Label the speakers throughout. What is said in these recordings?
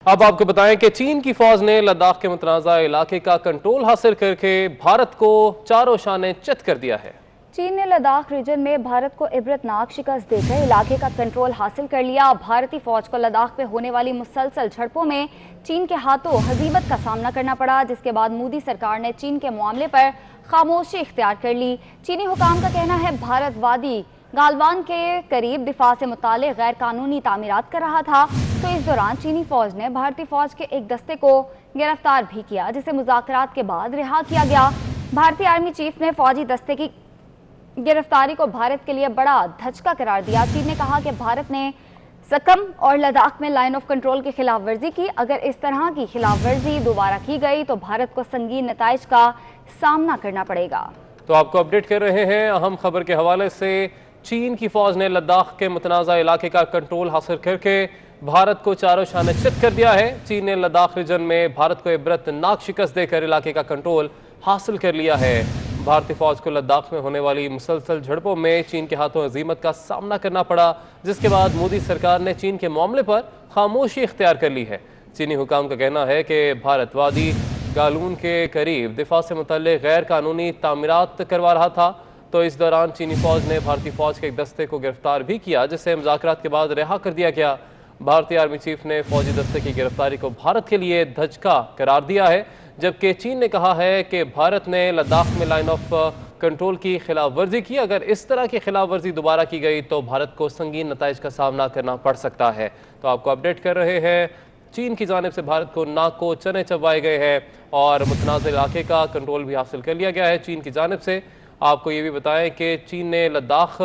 Speaker 1: अब आपको बताएं कि चीन की फौज ने लद्दाख के मुतनाज़ा इलाके का कंट्रोल हासिल करके भारत को चारों शाने चित कर दिया है।
Speaker 2: चीन ने लद्दाख रीजन में भारत को इबरतनाक शिकस्त देकर इलाके का कंट्रोल हासिल कर लिया। भारतीय फौज को लद्दाख में होने वाली मुसलसल झड़पों में चीन के हाथों हजीमत का सामना करना पड़ा, जिसके बाद मोदी सरकार ने चीन के मामले पर खामोशी इख्तियार कर ली। चीनी हुकाम का कहना है भारत वादी गालवान के करीब दिफा से मुताल्लिक़ गैर कानूनी तामीरात कर रहा था। तो इस दौरान चीनी फौज ने भारतीय फौज के एक दस्ते को गिरफ्तार भी किया, जिसे मुज़ाकरात के बाद रिहा किया गया। भारतीय आर्मी चीफ ने फौजी दस्ते की गिरफ्तारी को भारत के लिए बड़ा धचका करार दिया। चीन ने कहा कि भारत ने सकम और लद्दाख में लाइन ऑफ कंट्रोल की खिलाफ वर्जी की। अगर इस तरह की खिलाफ वर्जी दोबारा की गई तो भारत को संगीन नताइज का सामना करना पड़ेगा।
Speaker 1: तो आपको अपडेट कर रहे हैं अहम खबर के हवाले से। चीन की फौज ने लद्दाख के मुतनाज़ा इलाके का कंट्रोल हासिल करके भारत को चारों शाने चित कर दिया है। चीन ने लद्दाख रीजन में भारत को इबरतनाक शिकस्त देकर इलाके का कंट्रोल हासिल कर लिया है। भारतीय फौज को लद्दाख में होने वाली मुसलसल झड़पों में चीन के हाथों अजीमत का सामना करना पड़ा, जिसके बाद मोदी सरकार ने चीन के मामले पर खामोशी इख्तियार कर ली है। चीनी हुकाम का कहना है कि भारतवादी गालून के करीब दिफा से मुतल्लिक़ गैर कानूनी तामीरात करवा रहा था। तो इस दौरान चीनी फौज ने भारतीय फौज के एक दस्ते को गिरफ्तार भी किया, जिसे मुज़ाकरात के बाद रिहा कर दिया गया। भारतीय आर्मी चीफ ने फौजी दस्ते की गिरफ्तारी को भारत के लिए धचका करार दिया है, जबकि चीन ने कहा है कि भारत ने लद्दाख में लाइन ऑफ कंट्रोल की खिलाफ वर्जी की। अगर इस तरह की खिलाफ वर्जी दोबारा की गई तो भारत को संगीन नताइज का सामना करना पड़ सकता है। तो आपको अपडेट कर रहे हैं, चीन की जानिब से भारत को नाक को चने चबाए गए हैं और मुतनाज़ इलाके का कंट्रोल भी हासिल कर लिया गया है चीन की जानिब से। आपको ये भी बताएं कि चीन ने लद्दाख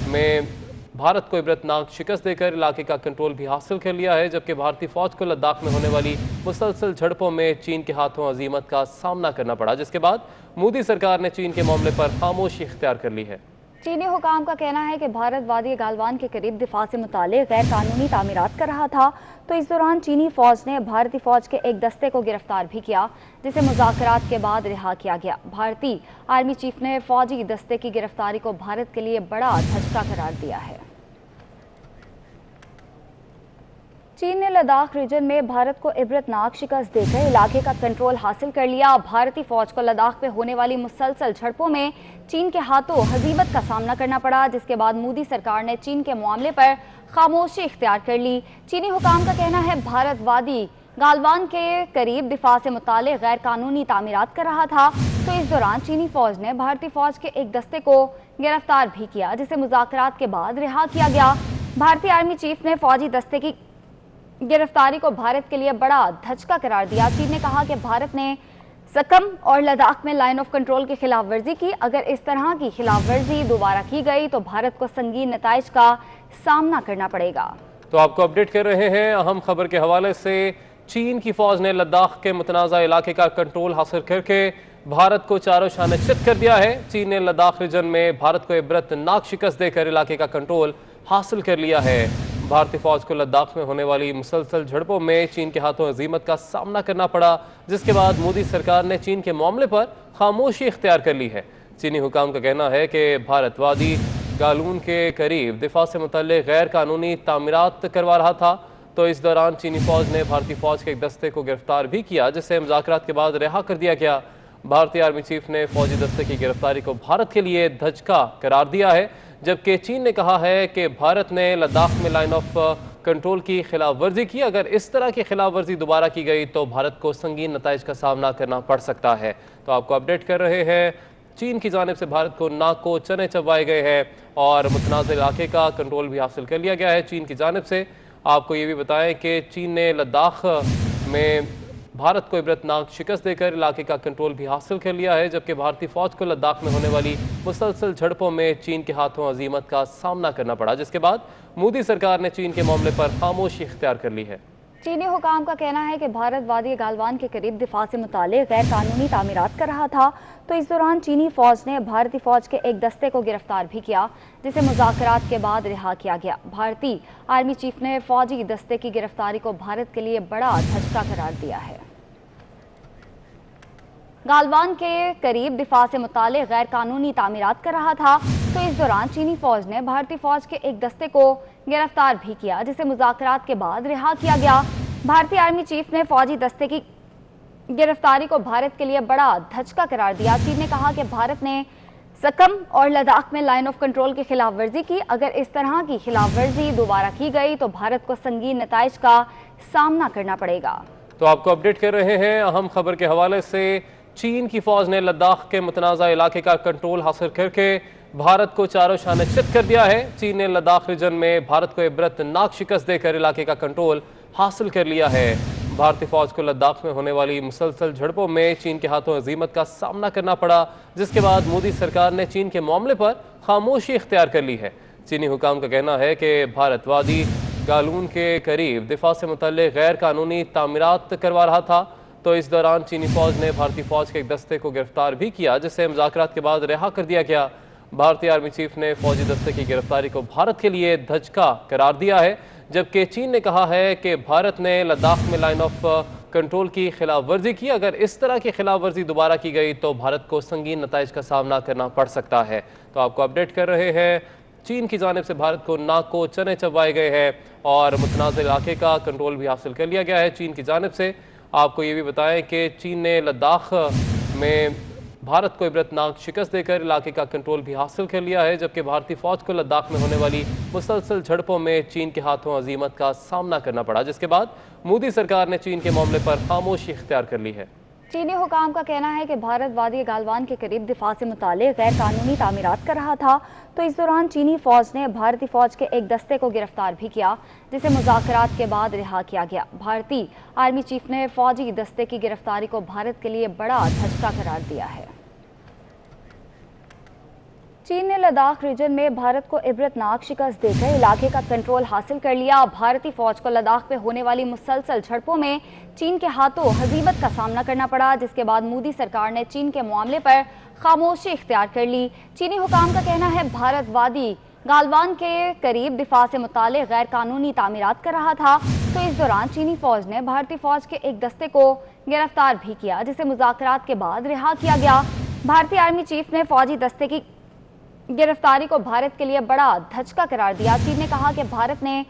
Speaker 1: में भारत को इबरतनाक शिकस्त देकर इलाके का कंट्रोल भी हासिल कर लिया है, जबकि भारतीय फौज को लद्दाख में होने वाली मुसलसल झड़पों में चीन के हाथों अजीमत का सामना करना पड़ा, जिसके बाद मोदी सरकार ने चीन के मामले पर खामोशी इख्तियार कर ली है।
Speaker 2: चीनी हुकाम का कहना है कि भारत वादी गालवान के करीब दिफा से मुताल्लिक़ गैर कानूनी तामीरात कर रहा था। तो इस दौरान चीनी फौज ने भारतीय फौज के एक दस्ते को गिरफ्तार भी किया, जिसे मुज़ाकरात के बाद रिहा किया गया। भारतीय आर्मी चीफ ने फौजी दस्ते की गिरफ्तारी को भारत के लिए बड़ा धचका करार दिया है। चीन ने लद्दाख रीजन में भारत को इबरतनाक शिकस्त देकर इलाके का कंट्रोल हासिल कर लिया। भारतीय फौज को लद्दाख में होने वाली मुसलसल झड़पों में चीन के हाथों हजीमत का सामना करना पड़ा, जिसके बाद मोदी सरकार ने चीन के मामले पर खामोशी इख्तियार कर ली। चीनी हुकाम का कहना है भारत वादी गालवान के करीब दिफा से मुताल्लिक़ गैर कानूनी तामीरात कर रहा था। तो इस दौरान चीनी फौज ने भारतीय फौज के एक दस्ते को गिरफ्तार भी किया, जिसे मुज़ाकरात के बाद रिहा किया गया। भारतीय आर्मी चीफ ने फौजी दस्ते की गिरफ्तारी को भारत के लिए बड़ा धचका करार दिया। चीन ने कहा कि भारत ने सकम और लद्दाख में लाइन ऑफ कंट्रोल की खिलाफ वर्जी की। अगर इस तरह की खिलाफ वर्जी दोबारा की गई तो भारत को संगीन नताइज का सामना करना पड़ेगा।
Speaker 1: तो आपको अपडेट कर रहे हैं अहम खबर के हवाले से। चीन की फौज ने लद्दाख के मुतनाज़ा इलाके का कंट्रोल हासिल करके भारत को चारों शाने चित कर दिया है। चीन ने लद्दाख रीजन में भारत को इबरतनाक शिकस्त देकर इलाके का कंट्रोल हासिल कर लिया है। भारतीय फौज को लद्दाख में होने वाली मुसलसल झड़पों में चीन के हाथों अजीमत का सामना करना पड़ा, जिसके बाद मोदी सरकार ने चीन के मामले पर खामोशी इख्तियार कर ली है। चीनी हुकाम का कहना है कि भारतवादी गालून के करीब दिफा से मुतल्लिक़ गैर कानूनी तामीरात करवा रहा था। तो इस दौरान चीनी फौज ने भारतीय फौज के एक दस्ते को गिरफ्तार भी किया, जिसे मुज़ाकरात के बाद रिहा कर दिया गया। भारतीय आर्मी चीफ ने फौजी दस्ते की गिरफ्तारी को भारत के लिए धचका करार दिया है, जबकि चीन ने कहा है कि भारत ने लद्दाख में लाइन ऑफ कंट्रोल की खिलाफ वर्जी की। अगर इस तरह की खिलाफ वर्जी दोबारा की गई तो भारत को संगीन नताइज का सामना करना पड़ सकता है। तो आपको अपडेट कर रहे हैं, चीन की जानिब से भारत को नाक को चने चबाए गए हैं और मुतनाज़ इलाके का कंट्रोल भी हासिल कर लिया गया है चीन की जानिब से। आपको ये भी बताएं कि चीन ने लद्दाख में भारत को इबरतनाक शिकस्त देकर इलाके का कंट्रोल भी हासिल कर लिया है, जबकि भारतीय फौज को लद्दाख में होने वाली मुसलसल झड़पों में चीन के हाथों अजीमत का सामना करना पड़ा, जिसके बाद मोदी सरकार ने चीन के मामले पर खामोशी इख्तियार कर ली है।
Speaker 2: चीनी हुकाम का कहना है कि भारत वादी गालवान के करीब दिफा से मुताल्लिक़ गैर कानूनी तामीरात कर रहा था। तो इस दौरान चीनी फौज ने भारतीय फौज के एक दस्ते को गिरफ्तार भी किया, जिसे मुज़ाकरात के बाद रिहा किया गया। भारतीय आर्मी चीफ ने फौजी दस्ते की गिरफ्तारी को भारत के लिए बड़ा धचका करार दिया है। गालवान के करीब दिफा से मुताल्लिक़ गैर कानूनी तामीरात कर रहा था। तो इस दौरान चीनी फौज ने भारतीय फौज के एक दस्ते को गिरफ्तार भी किया, जिसे मुज़ाकरात के बाद रिहा किया गया। भारतीय आर्मी चीफ ने फौजी दस्ते की गिरफ्तारी को भारत के लिए बड़ा धचका करार दिया। चीन ने कहा कि भारत ने सकम और लद्दाख में लाइन ऑफ कंट्रोल की खिलाफ वर्जी की। अगर इस तरह की खिलाफ वर्जी दोबारा की गई तो भारत को संगीन नताइज का सामना करना पड़ेगा।
Speaker 1: तो आपको अपडेट कर रहे हैं अहम खबर के हवाले से। चीन की फौज ने लद्दाख के मुतनाज़ा इलाके का कंट्रोल हासिल करके भारत को चारों शाने चित कर दिया है। चीन ने लद्दाख रीजन में भारत को इबरतनाक शिकस्त देकर इलाके का कंट्रोल हासिल कर लिया है। भारतीय फौज को लद्दाख में होने वाली मुसलसल झड़पों में चीन के हाथों अजीमत का सामना करना पड़ा, जिसके बाद मोदी सरकार ने चीन के मामले पर खामोशी इख्तियार कर ली है। चीनी हुकाम का कहना है कि भारत वादी गालून के करीब दिफा से मुतल्लिक गैर कानूनी तामीरात करवा रहा था, तो इस दौरान चीनी फौज ने भारतीय फौज के एक दस्ते को गिरफ्तार भी किया, जिसे मुज़ाकरात के बाद रिहा कर दिया गया। भारतीय आर्मी चीफ ने फौजी दस्ते की गिरफ्तारी को भारत के लिए धचका करार दिया है, जबकि चीन ने कहा है कि भारत ने लद्दाख में लाइन ऑफ कंट्रोल की खिलाफ वर्जी की। अगर इस तरह की खिलाफ वर्जी दोबारा की गई तो भारत को संगीन नताइज का सामना करना पड़ सकता है। तो आपको अपडेट कर रहे हैं, चीन की जानिब से भारत को नाक को चने चबवाए गए हैं और मुतनाज़ इलाके का कंट्रोल भी हासिल कर लिया गया है चीन की जानिब से। आपको ये भी बताएं कि चीन ने लद्दाख में भारत को इबरतनाक शिकस्त देकर इलाके का कंट्रोल भी हासिल कर लिया है, जबकि भारतीय फौज को लद्दाख में होने वाली मुसलसल झड़पों में चीन के हाथों अजीमत का सामना करना पड़ा, जिसके बाद मोदी सरकार ने चीन के मामले पर खामोशी इख्तियार कर ली है।
Speaker 2: चीनी हुकाम का कहना है कि भारत वादी गालवान के करीब दिफा से मुतालिक गैर कानूनी तामीरात कर रहा था, तो इस दौरान चीनी फौज ने भारतीय फौज के एक दस्ते को गिरफ्तार भी किया, जिसे मुज़ाकरात के बाद रिहा किया गया। भारतीय आर्मी चीफ ने फौजी दस्ते की गिरफ्तारी को भारत के लिए बड़ा धचका करार दिया है। चीन ने लद्दाख रीजन में भारत को इबरतनाक शिकस्त देकर इलाके का कंट्रोल हासिल कर लिया। भारतीय फौज को लद्दाख में होने वाली मुसलसल झड़पों में चीन के हाथों हजीमत का सामना करना पड़ा, जिसके बाद मोदी सरकार ने चीन के मामले पर खामोशी इख्तियार कर ली। चीनी हुकाम का कहना है भारत वादी गालवान के करीब दिफा से मुतालिक गैर कानूनी तामीरात कर रहा था, तो इस दौरान चीनी फौज ने भारतीय फौज के एक दस्ते को गिरफ्तार भी किया, जिसे मुज़ाकरात के बाद रिहा किया गया। भारतीय आर्मी चीफ ने फौजी दस्ते की गिरफ्तारी को भारत के लिए बड़ा धचका करार दिया। चीन ने कहा कि भारत ने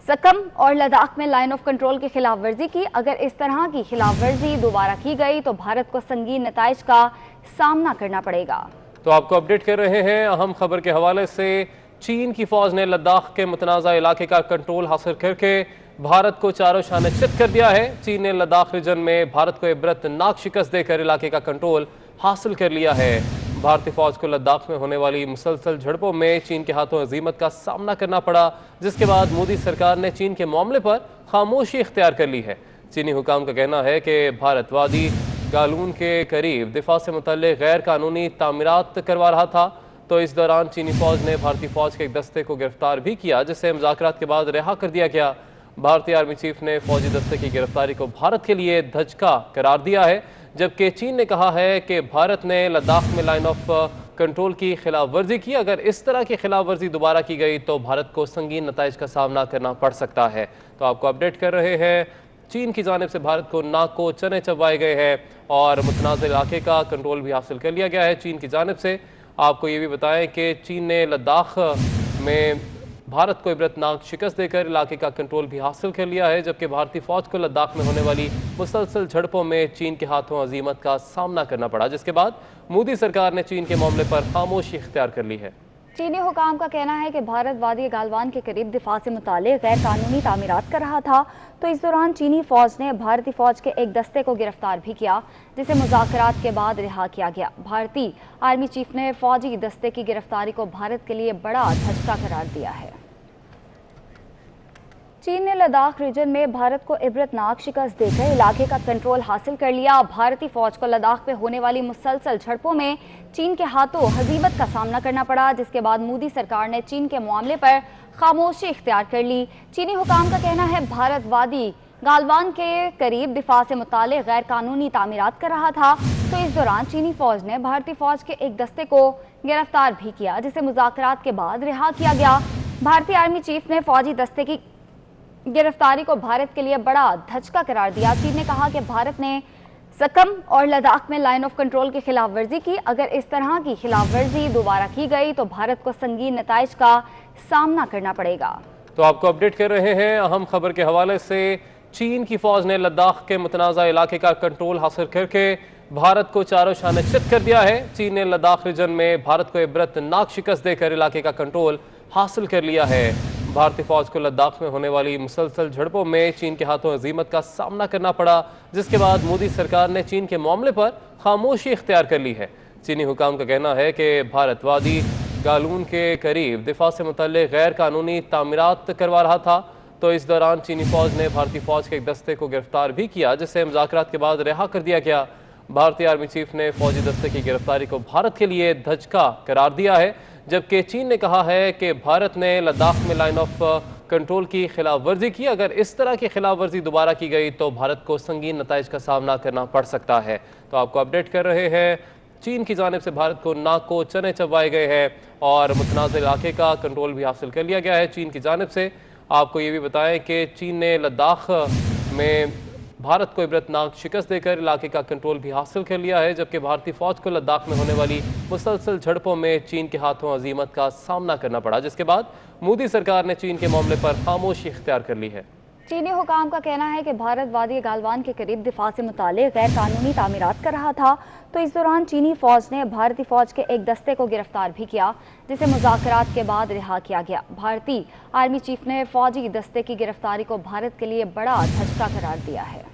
Speaker 2: सकम और लद्दाख में लाइन ऑफ कंट्रोल की खिलाफ वर्जी की। अगर इस तरह की खिलाफ वर्जी दोबारा की गई तो भारत को संगीन नताइज का सामना करना पड़ेगा।
Speaker 1: तो आपको अपडेट कर रहे हैं अहम खबर के हवाले से। चीन की फौज ने लद्दाख के मुतनाज़ा इलाके का कंट्रोल हासिल करके भारत को चारों शाने चित कर दिया है। चीन ने लद्दाख रीजन में भारत को इबरतनाक शिकस्त देकर इलाके का कंट्रोल हासिल कर लिया है। भारतीय फौज को लद्दाख में होने वाली मुसलसल झड़पों में चीन के हाथों अजीमत का सामना करना पड़ा, जिसके बाद मोदी सरकार ने चीन के मामले पर खामोशी इख्तियार कर ली है। चीनी हुकाम का कहना है कि भारत वादी गालून के करीब दिफा से मुतल्लिक गैर कानूनी तामीरात करवा रहा था, तो इस दौरान चीनी फौज ने भारतीय फौज के एक दस्ते को गिरफ्तार भी किया, जिसे मुज़ाकरात के बाद रिहा कर दिया गया। भारतीय आर्मी चीफ ने फौजी दस्ते की गिरफ्तारी को भारत के लिए धचका करार दिया है, जबकि चीन ने कहा है कि भारत ने लद्दाख में लाइन ऑफ कंट्रोल की खिलाफ वर्जी की। अगर इस तरह की खिलाफ वर्जी दोबारा की गई तो भारत को संगीन नताइज का सामना करना पड़ सकता है। तो आपको अपडेट कर रहे हैं, चीन की जानिब से भारत को नाक को चने चबवाए गए हैं और मुतनाज़ इलाके का कंट्रोल भी हासिल कर लिया गया है चीन की जानिब से। आपको ये भी बताएं कि चीन ने लद्दाख में भारत को इबरतनाक शिकस्त देकर इलाके का कंट्रोल भी हासिल कर लिया है, जबकि भारतीय फौज को लद्दाख में होने वाली मुसलसल झड़पों में चीन के हाथों अजीमत का सामना करना पड़ा, जिसके बाद मोदी सरकार ने चीन के मामले पर खामोशी इख्तियार कर ली है।
Speaker 2: चीनी हुकाम का कहना है कि भारत वादी गालवान के करीब दिफा से मुतालिक गैर कानूनी तामीरात कर रहा था, तो इस दौरान चीनी फौज ने भारतीय फौज के एक दस्ते को गिरफ्तार भी किया, जिसे मुज़ाकरात के बाद रिहा किया गया। भारतीय आर्मी चीफ ने फौजी दस्ते की गिरफ्तारी को भारत के लिए बड़ा धचका करार दिया है। चीन ने लद्दाख रीजन में भारत को इबरतनाक शिकस्त देकर इलाके का कंट्रोल हासिल कर लिया। भारतीय फौज को लद्दाख में होने वाली मुसलसल झड़पों में चीन के हाथों हजीमत का सामना करना पड़ा, जिसके बाद मोदी सरकार ने चीन के मामले पर खामोशी इख्तियार कर ली। चीनी हुकाम का कहना है भारत वादी गालवान के करीब दिफा से मुतालिक गैर कानूनी तामीरात कर रहा था, तो इस दौरान चीनी फौज ने भारतीय फौज के एक दस्ते को गिरफ्तार भी किया, जिसे मुज़ाकरात के बाद रिहा किया गया। भारतीय आर्मी चीफ ने फौजी दस्ते की गिरफ्तारी को भारत के लिए बड़ा धचका करार दिया। चीन ने कहा कि भारत ने सकम और लद्दाख में लाइन ऑफ कंट्रोल की खिलाफ वर्जी की। अगर इस तरह की खिलाफ वर्जी दोबारा की गई तो भारत को संगीन नताइज का सामना करना पड़ेगा।
Speaker 1: तो आपको अपडेट कर रहे हैं अहम खबर के हवाले से। चीन की फौज ने लद्दाख के मुतनाज़ा इलाके का कंट्रोल हासिल करके भारत को चारों शाने चित कर दिया है। चीन ने लद्दाख रीजन में भारत को इबरतनाक शिकस्त देकर इलाके का कंट्रोल हासिल कर लिया है। भारतीय फौज को लद्दाख में होने वाली मुसलसल झड़पों में चीन के हाथों अजीमत का सामना करना पड़ा, जिसके बाद मोदी सरकार ने चीन के मामले पर खामोशी इख्तियार कर ली है। चीनी हुकाम का कहना है कि भारत वादी गालून के करीब दिफा से मुतल्लिक गैर कानूनी तामीरात करवा रहा था, तो इस दौरान चीनी फौज ने भारतीय फौज के एक दस्ते को गिरफ्तार भी किया, जिसे मुज़ाकरात के बाद रिहा कर दिया गया। भारतीय आर्मी चीफ ने फौजी दस्ते की गिरफ्तारी को भारत के लिए धचका करार दिया है, जबकि चीन ने कहा है कि भारत ने लद्दाख में लाइन ऑफ कंट्रोल की खिलाफ वर्जी की। अगर इस तरह की खिलाफ वर्जी दोबारा की गई तो भारत को संगीन नताइज का सामना करना पड़ सकता है। तो आपको अपडेट कर रहे हैं, चीन की जानिब से भारत को नाक को चने चबाए गए हैं और मुतनाज़ इलाके का कंट्रोल भी हासिल कर लिया गया है चीन की जानिब से। आपको ये भी बताएं कि चीन ने लद्दाख में भारत को इबरतनाक शिकस्त देकर इलाके का कंट्रोल भी हासिल कर लिया है, जबकि भारतीय फौज को लद्दाख में होने वाली मुसलसल झड़पों में चीन के हाथों अजीमत का सामना करना पड़ा, जिसके बाद मोदी सरकार ने चीन के मामले पर खामोशी इख्तियार कर ली है।
Speaker 2: चीनी हुकाम का कहना है कि भारत वादी गालवान के करीब दिफा से मुतालिक गैर कानूनी तामीरात कर रहा था, तो इस दौरान चीनी फौज ने भारतीय फौज के एक दस्ते को गिरफ्तार भी किया, जिसे मुज़ाकरात के बाद रिहा किया गया। भारतीय आर्मी चीफ ने फौजी दस्ते की गिरफ्तारी को भारत के लिए बड़ा धचका करार दिया है।